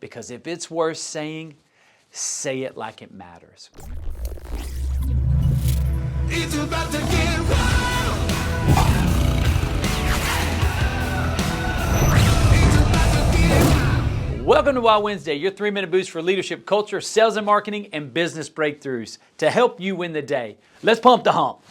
Because if it's worth saying, say it like it matters. It's about to get wild. Welcome to Wild Wednesday, your 3-minute boost for leadership, culture, sales and marketing, and business breakthroughs to help you win the day. Let's pump the hump.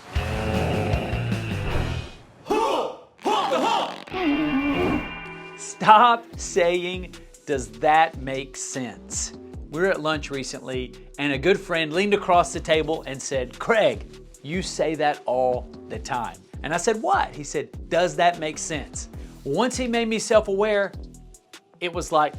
Stop saying, does that make sense? We were at lunch recently, and a good friend leaned across the table and said, Craig, you say that all the time. And I said, what? He said, does that make sense? Once he made me self-aware, it was like,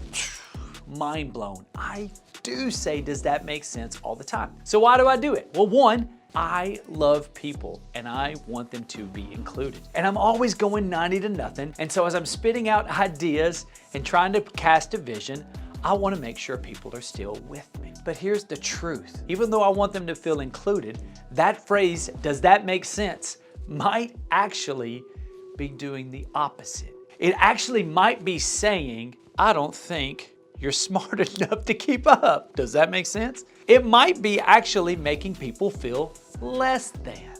mind blown. I do say, does that make sense all the time? So why do I do it? Well, one, I love people and I want them to be included. And I'm always going 90 to nothing. And so as I'm spitting out ideas and trying to cast a vision, I want to make sure people are still with me. But here's the truth. Even though I want them to feel included, that phrase, does that make sense, might actually be doing the opposite. It actually might be saying, I don't think you're smart enough to keep up. Does that make sense? It might be actually making people feel less than.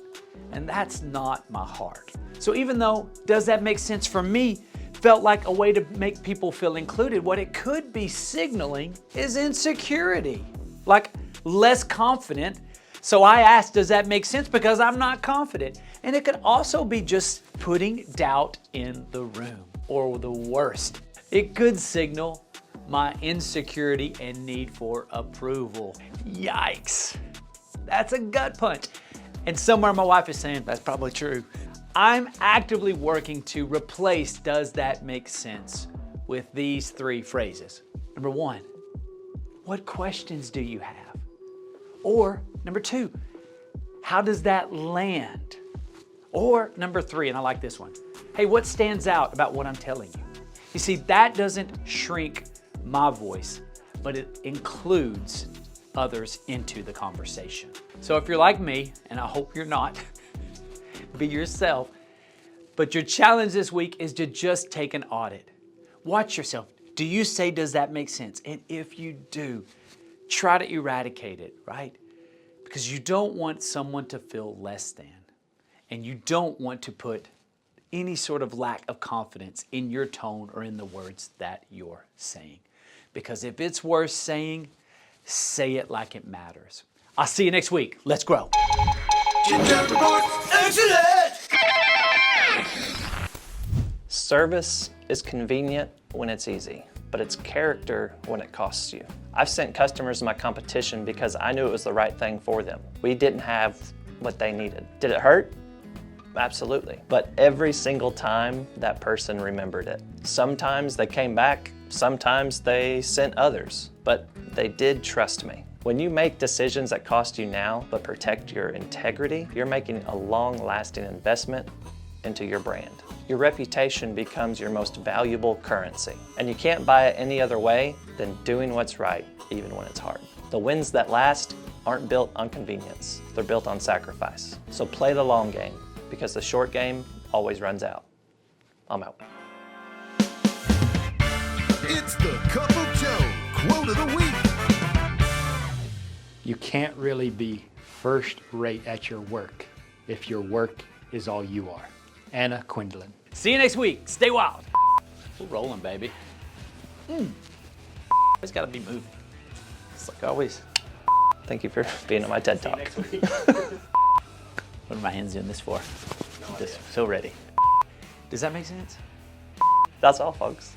And that's not my heart. So even though does that make sense for me felt like a way to make people feel included, what it could be signaling is insecurity, like less confident. So I asked, does that make sense? Because I'm not confident. And it could also be just putting doubt in the room, or the worst, it could signal my insecurity and need for approval. Yikes. That's a gut punch. And somewhere my wife is saying, that's probably true. I'm actively working to replace does that make sense with these 3 phrases. Number 1, what questions do you have? Or number 2, how does that land? Or number 3, and I like this one, hey, what stands out about what I'm telling you? You see, that doesn't shrink my voice, but it includes others into the conversation. So if you're like me, and I hope you're not, be yourself, but your challenge this week is to just take an audit. Watch yourself. Do you say, does that make sense? And if you do, try to eradicate it, right? Because you don't want someone to feel less than, and you don't want to put any sort of lack of confidence in your tone or in the words that you're saying. Because if it's worth saying, say it like it matters. I'll see you next week. Let's grow. Service is convenient when it's easy, but it's character when it costs you. I've sent customers to my competition because I knew it was the right thing for them. We didn't have what they needed. Did it hurt? Absolutely. But every single time, that person remembered it. Sometimes they came back, sometimes they sent others, but they did trust me. When you make decisions that cost you now, but protect your integrity, you're making a long-lasting investment into your brand. Your reputation becomes your most valuable currency, and you can't buy it any other way than doing what's right, even when it's hard. The wins that last aren't built on convenience, they're built on sacrifice. So play the long game, because the short game always runs out. I'm out. It's the Cup of Joe quote of the week. You can't really be first rate at your work if your work is all you are. Anna Quindlen. See you next week. Stay wild. We're rolling, baby. It's got to be moving. It's like always. Thank you for being on my TED Talk. What are my hands doing this for? Just so ready. Does that make sense? That's all, folks.